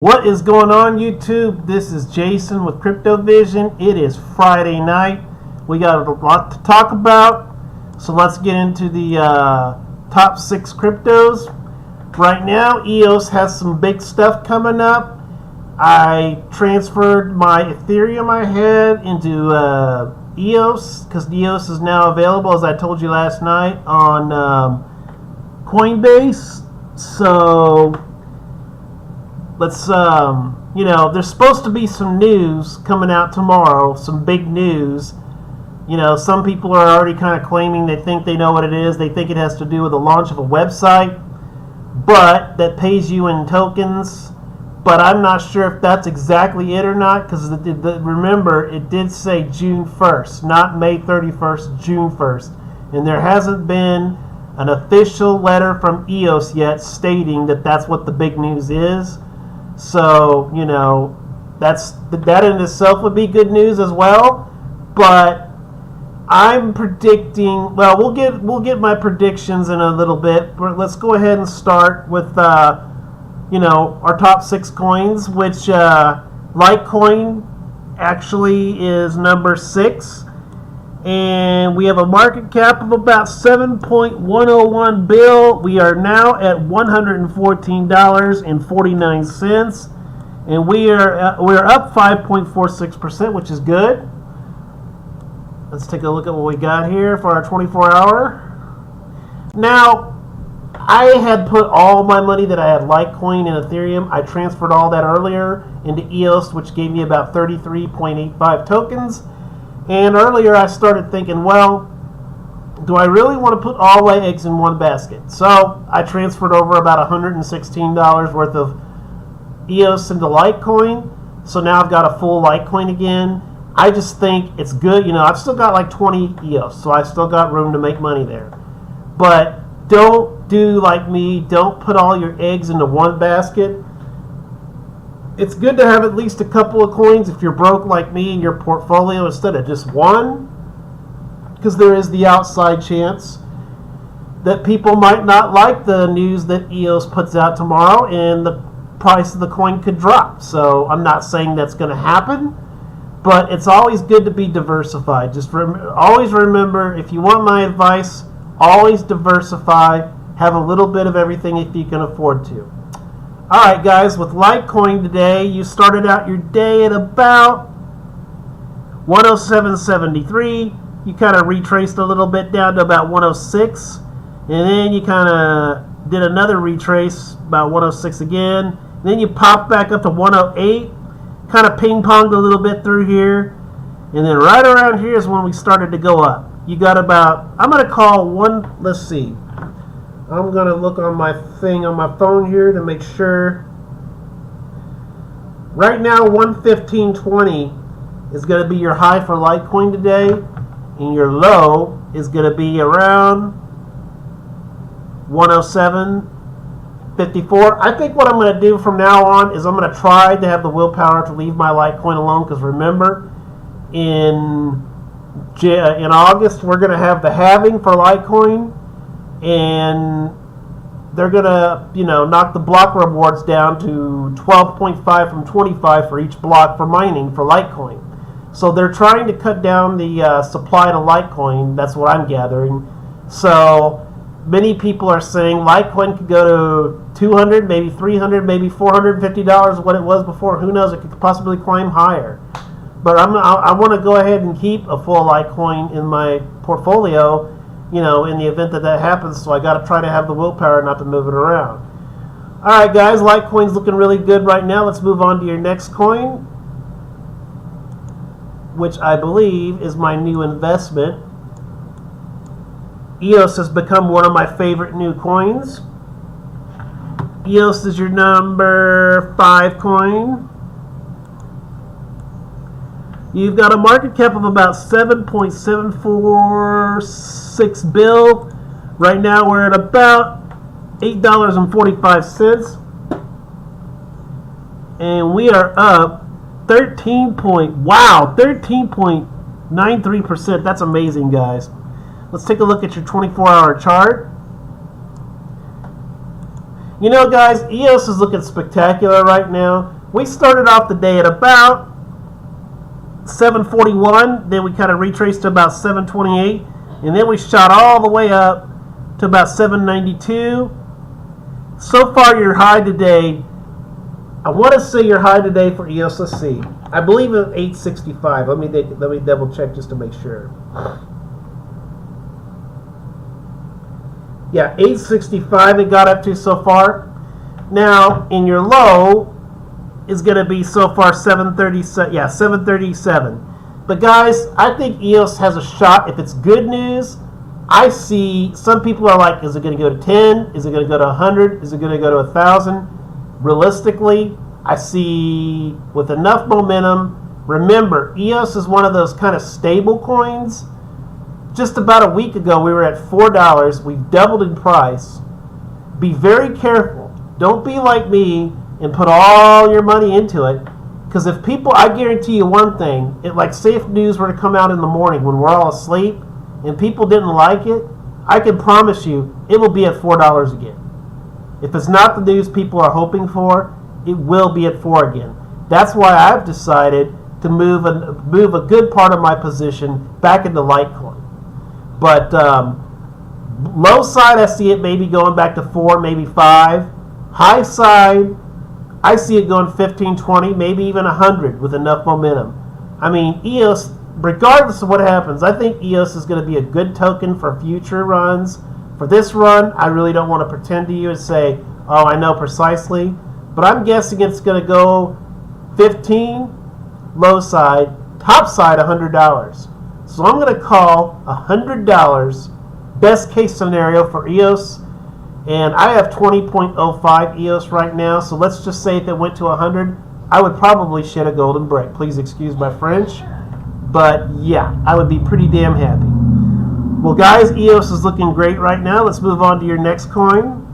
What is going on, YouTube? This is Jason with Crypto Vision. It is Friday night. We got a lot to talk about, so let's get into the top 6 cryptos. Right now, EOS has some big stuff coming up. I transferred my Ethereum I had into EOS because EOS is now available, as I told you last night, on Coinbase. So let's, there's supposed to be some news coming out tomorrow, some big news. Some people are already kind of claiming they think they know what it is. They think it has to do with the launch of a website, but that pays you in tokens. But I'm not sure if that's exactly it or not, because remember, it did say June 1st, not May 31st, June 1st. And there hasn't been an official letter from EOS yet stating that that's what the big news is. So, that in itself would be good news as well. But I'm predicting, well, we'll get my predictions in a little bit. But let's go ahead and start with, our top 6 coins, which Litecoin actually is number 6. And we have a market cap of about 7.101 bill. We are now at $114.49, and we're up 5.46%, which is good. Let's take a look at what we got here for our 24-hour. Now, I had put all my money that I had Litecoin and Ethereum. I transferred all that earlier into EOS, which gave me about 33.85 tokens. And earlier I started thinking, well, do I really want to put all my eggs in one basket? So I transferred over about $116 worth of EOS into Litecoin. So now I've got a full Litecoin again. I just think it's good. I've still got like 20 EOS, so I've still got room to make money there. But don't do like me. Don't put all your eggs into one basket. It's good to have at least a couple of coins if you're broke like me in your portfolio instead of just one, because there is the outside chance that people might not like the news that EOS puts out tomorrow and the price of the coin could drop. So I'm not saying that's going to happen, but it's always good to be diversified. Just always remember, if you want my advice, always diversify. Have a little bit of everything if you can afford to. Alright guys, with Litecoin today, you started out your day at about 107.73. You kind of retraced a little bit down to about 106. And then you kind of did another retrace, about 106 again. And then you popped back up to 108. Kind of ping-ponged a little bit through here. And then right around here is when we started to go up. You got about, I'm going to call one, let's see. I'm going to look on my thing on my phone here to make sure. Right now, 115.20 is going to be your high for Litecoin today. And your low is going to be around 107.54. I think what I'm going to do from now on is I'm going to try to have the willpower to leave my Litecoin alone. Because remember, in August, we're going to have the halving for Litecoin. And they're going to, knock the block rewards down to 12.5 from 25 for each block for mining for Litecoin. So they're trying to cut down the supply to Litecoin. That's what I'm gathering. So many people are saying Litecoin could go to 200, maybe 300, maybe $450, what it was before. Who knows? It could possibly climb higher. But I want to go ahead and keep a full Litecoin in my portfolio, in the event that happens, so I got to try to have the willpower not to move it around. Alright guys, Litecoin's looking really good right now. Let's move on to your next coin, which I believe is my new investment. EOS has become one of my favorite new coins. EOS is your number 5 coin. You've got a market cap of about 7.746 bill. Right now we're at about $8.45. And we are up 13.93%. That's amazing, guys. Let's take a look at your 24-hour chart. You know, guys, EOS is looking spectacular right now. We started off the day at about 741, then we kind of retraced to about 728, and then we shot all the way up to about 792. So far, your high today, I want to say your high today for EOS, let's see. I believe it's 865. Let me double check just to make sure. Yeah, 865 it got up to so far. Now, in your low is going to be so far 737. Yeah, 737. But guys, I think EOS has a shot. If it's good news, I see some people are like, is it going to go to 10? Is it going to go to 100? Is it going to go to 1,000? Realistically, I see with enough momentum. Remember, EOS is one of those kind of stable coins. Just about a week ago, we were at $4. We've doubled in price. Be very careful. Don't be like me and put all your money into it. Because if people, I guarantee you one thing, like say if news were to come out in the morning when we're all asleep and people didn't like it, I can promise you it will be at $4 again. If it's not the news people are hoping for, it will be at 4 again. That's why I've decided to move a good part of my position back into Litecoin. But low side, I see it maybe going back to 4, maybe 5. High side, I see it going 15, 20, maybe even 100 with enough momentum. I mean, EOS, regardless of what happens, I think EOS is going to be a good token for future runs. For this run, I really don't want to pretend to you and say, oh, I know precisely. But I'm guessing it's going to go 15, low side, top side $100. So I'm going to call $100 best case scenario for EOS. And I have 20.05 EOS right now. So let's just say if it went to 100, I would probably shed a golden brick. Please excuse my French. But yeah, I would be pretty damn happy. Well, guys, EOS is looking great right now. Let's move on to your next coin.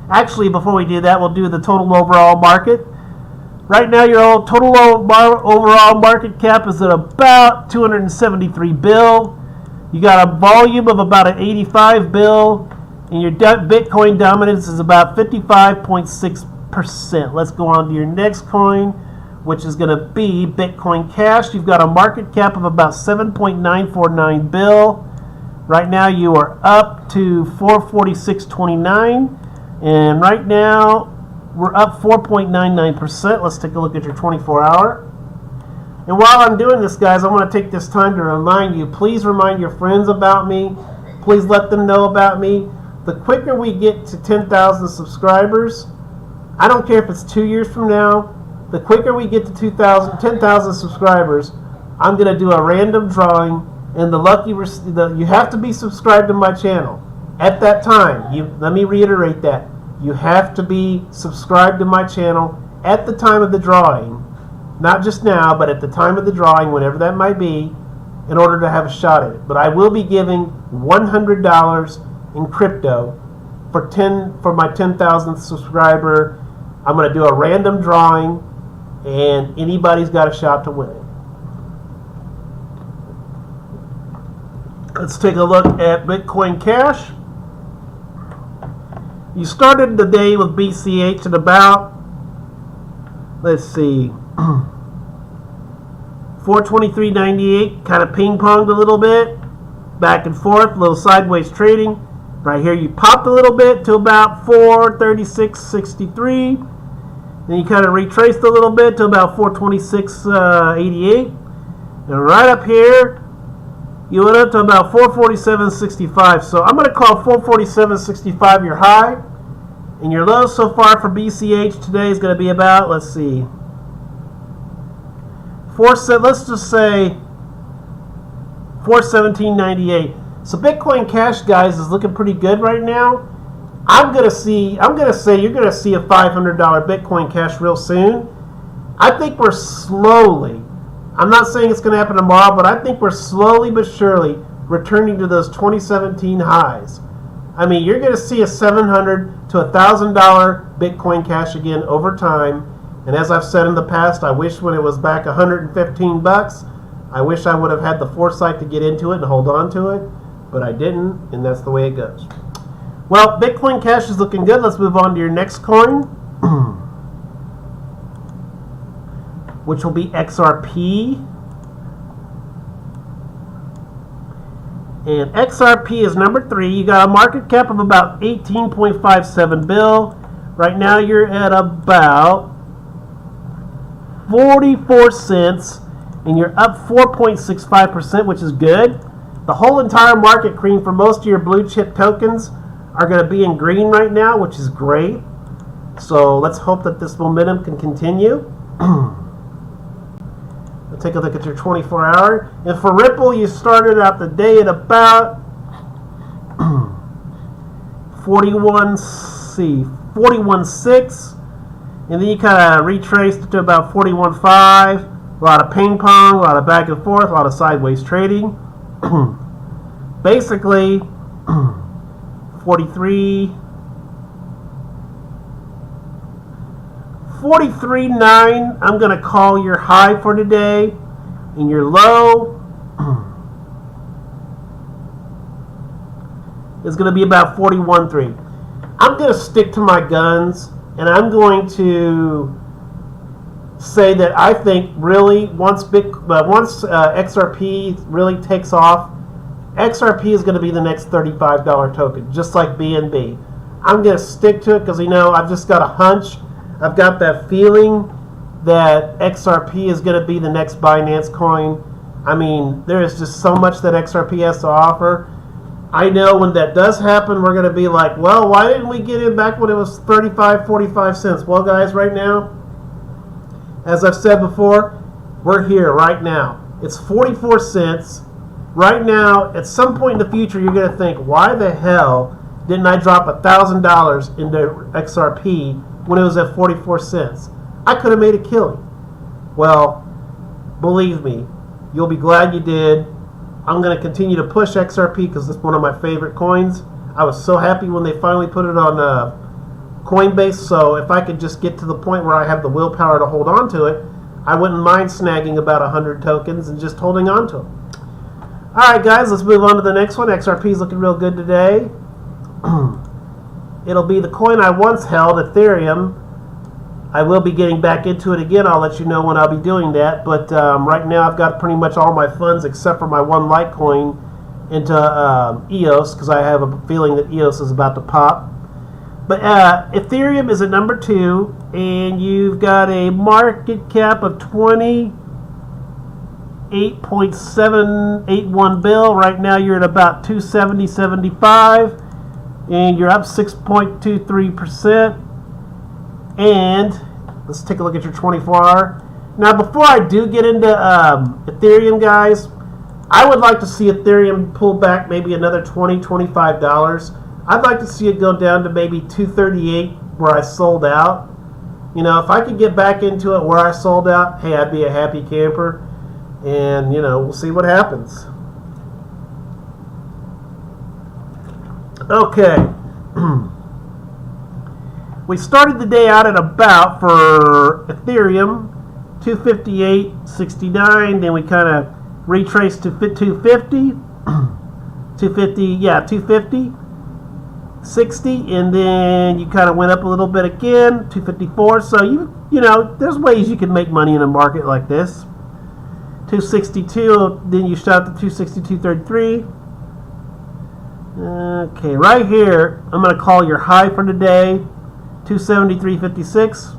Actually, before we do that, we'll do the total overall market. Right now, your total overall market cap is at about 273 bill. You got a volume of about an 85 bill, and your Bitcoin dominance is about 55.6%. Let's go on to your next coin, which is going to be Bitcoin Cash. You've got a market cap of about 7.949 bill. Right now, you are up to 446.29, and right now, we're up 4.99%. Let's take a look at your 24-hour. And while I'm doing this, guys, I want to take this time to remind you, please remind your friends about me. Please let them know about me. The quicker we get to 10,000 subscribers, I don't care if it's 2 years from now, the quicker we get to 10,000 subscribers, I'm going to do a random drawing, and you have to be subscribed to my channel. At that time, let me reiterate that. You have to be subscribed to my channel at the time of the drawing. Not just now, but at the time of the drawing, whenever that might be, in order to have a shot at it. But I will be giving $100 in crypto for my 10,000th subscriber. I'm going to do a random drawing, and anybody's got a shot to win it. Let's take a look at Bitcoin Cash. You started the day with BCH at about, let's see, 423.98, kind of ping-ponged a little bit, back and forth, a little sideways trading. Right here you popped a little bit to about 436.63. Then you kind of retraced a little bit to about 426.88. And right up here, you went up to about 447.65. So I'm going to call 447.65 your high. And your low so far for BCH today is going to be about, let's see, let's just say 417.98. So Bitcoin Cash, guys, is looking pretty good right now. I'm going to say you're going to see a $500 Bitcoin Cash real soon. I think we're slowly, I'm not saying it's going to happen tomorrow, but I think we're slowly but surely returning to those 2017 highs. I mean, you're going to see a $700 to $1,000 Bitcoin Cash again over time. And as I've said in the past, I wish when it was back 115 bucks, I wish I would have had the foresight to get into it and hold on to it, but I didn't, and that's the way it goes. Well, Bitcoin Cash is looking good. Let's move on to your next coin, which will be XRP. And XRP is number 3. You got a market cap of about 18.57 bill. Right now you're at about 44 cents, and you're up 4.65%, which is good. The whole entire market cream for most of your blue chip tokens are going to be in green right now, which is great. So let's hope that this momentum can continue. We'll take a look at your 24-hour. And for Ripple, you started out the day at about 41.6, and then you kind of retraced it to about 41.5. A lot of ping pong, a lot of back and forth, a lot of sideways trading. Basically, 43.9 I'm going to call your high for today, and your low is going to be about 41.3. I'm going to stick to my guns, and I'm going to say that I think really once XRP really takes off, XRP is going to be the next $35 token, just like BNB. I'm going to stick to it because, I've just got a hunch. I've got that feeling that XRP is going to be the next Binance coin. I mean, there is just so much that XRP has to offer. I know when that does happen, we're going to be like, well, why didn't we get in back when it was 35, 45 cents? Well, guys, right now, as I've said before, we're here right now. It's 44 cents. Right now, at some point in the future, you're going to think, why the hell didn't I drop $1,000 into XRP when it was at 44 cents? I could have made a killing. Well, believe me, you'll be glad you did. I'm going to continue to push XRP because it's one of my favorite coins. I was so happy when they finally put it on Coinbase, so if I could just get to the point where I have the willpower to hold on to it, I wouldn't mind snagging about 100 tokens and just holding on to them. Alright guys, let's move on to the next one. XRP is looking real good today. It'll be the coin I once held, Ethereum. I will be getting back into it again. I'll let you know when I'll be doing that. But right now I've got pretty much all my funds except for my one Litecoin into EOS because I have a feeling that EOS is about to pop. But Ethereum is at number 2, and you've got a market cap of 28.781 bill. Right now you're at about 270.75, and you're up 6.23%. And let's take a look at your 24-hour. Now, before I do get into Ethereum, guys, I would like to see Ethereum pull back maybe another $20, $25. I'd like to see it go down to maybe 238 where I sold out. If I could get back into it where I sold out, hey, I'd be a happy camper. And, we'll see what happens. Okay. We started the day out at about, for Ethereum, 258.69. Then we kind of retraced to 250. 250, and then you kind of went up a little bit again, 254. So there's ways you can make money in a market like this. 262, then you shot to 262.33. Okay, right here, I'm going to call your high for today, 273.56,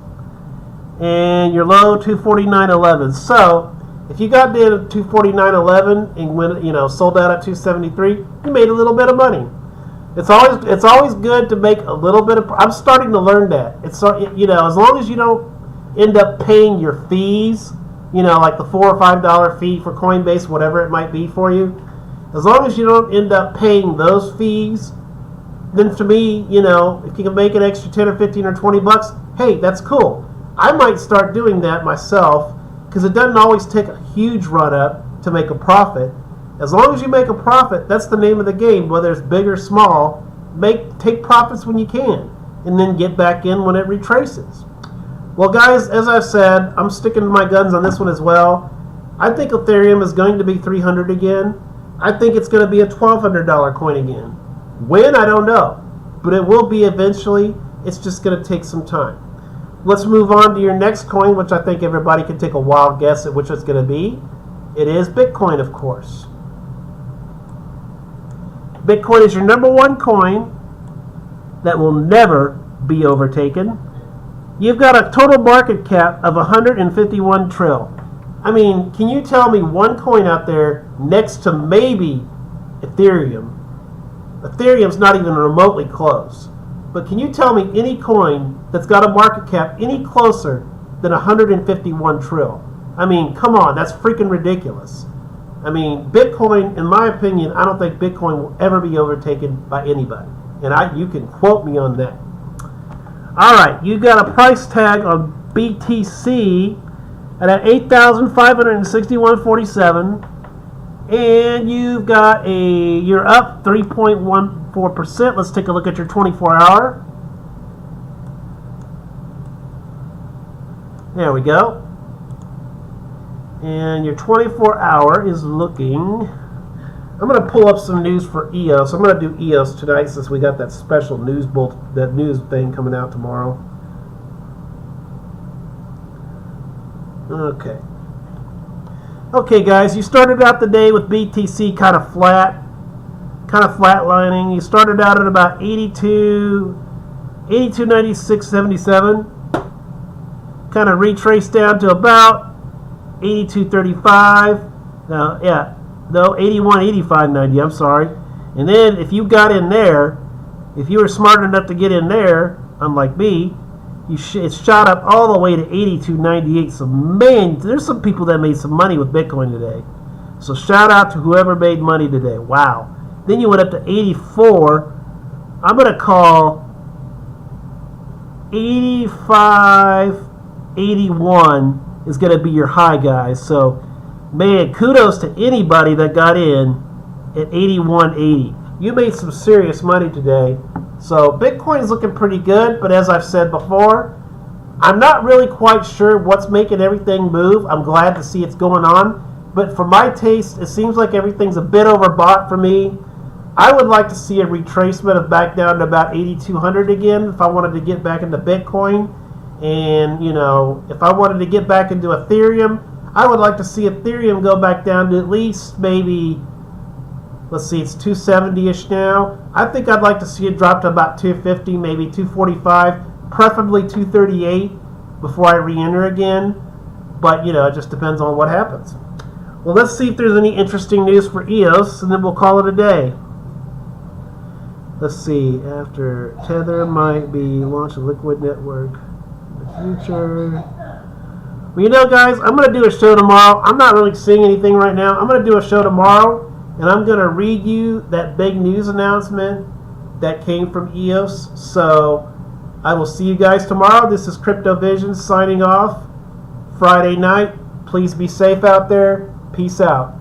and your low, 249.11. So if you got in at 249.11 and went, sold out at 273, you made a little bit of money. It's always good to make a little bit of. I'm starting to learn that. It's as long as you don't end up paying your fees, like the $4 or $5 fee for Coinbase, whatever it might be for you. As long as you don't end up paying those fees, then to me, if you can make an extra 10 or 15 or 20 bucks, hey, that's cool. I might start doing that myself because it doesn't always take a huge run up to make a profit. As long as you make a profit, that's the name of the game, whether it's big or small. Take profits when you can, and then get back in when it retraces. Well, guys, as I've said, I'm sticking to my guns on this one as well. I think Ethereum is going to be 300 again. I think it's going to be a $1,200 coin again. When, I don't know. but it will be eventually. It's just going to take some time. Let's move on to your next coin, which I think everybody can take a wild guess at which it's going to be. It is Bitcoin, of course. Bitcoin is your number one coin that will never be overtaken. You've got a total market cap of 151 trill. I mean, can you tell me one coin out there next to maybe Ethereum? Ethereum's not even remotely close. But can you tell me any coin that's got a market cap any closer than 151 trill? I mean, come on, that's freaking ridiculous. I mean, Bitcoin, in my opinion, I don't think Bitcoin will ever be overtaken by anybody. And you can quote me on that. All right, you got a price tag on BTC at 8,561.47, and you're up 3.14%. Let's take a look at your 24-hour. There we go. And your 24-hour is looking. I'm going to pull up some news for EOS. I'm going to do EOS tonight since we got that special news thing coming out tomorrow. Okay. Okay, guys, you started out the day with BTC kind of flatlining. You started out at about 82.9677. Kind of retraced down to about 82.35. Now, yeah. No, 81.85.90, I'm sorry. And then if you got in there, if you were smart enough to get in there, unlike me, it shot up all the way to 82.98. So, man, there's some people that made some money with Bitcoin today. So shout out to whoever made money today. Wow. Then you went up to 84. I'm going to call 85.81 is going to be your high, guys. So, man, kudos to anybody that got in at 81.80. You made some serious money today. So Bitcoin's looking pretty good, but as I've said before, I'm not really quite sure what's making everything move. I'm glad to see it's going on, but for my taste, it seems like everything's a bit overbought for me. I would like to see a retracement of back down to about 8,200 again if I wanted to get back into Bitcoin. And, you know, if I wanted to get back into Ethereum, I would like to see Ethereum go back down to at least maybe, let's see, it's 270-ish now. I think I'd like to see it drop to about 250, maybe 245, preferably 238 before I re-enter again. But, you know, it just depends on what happens. Well, let's see if there's any interesting news for EOS, and then we'll call it a day. Let's see, after Tether might be launch a liquid network in the future. Well, you know, guys, I'm going to do a show tomorrow. I'm not really seeing anything right now. I'm going to do a show tomorrow, and I'm going to read you that big news announcement that came from EOS. So I will see you guys tomorrow. This is Crypto Vision signing off Friday night. Please be safe out there. Peace out.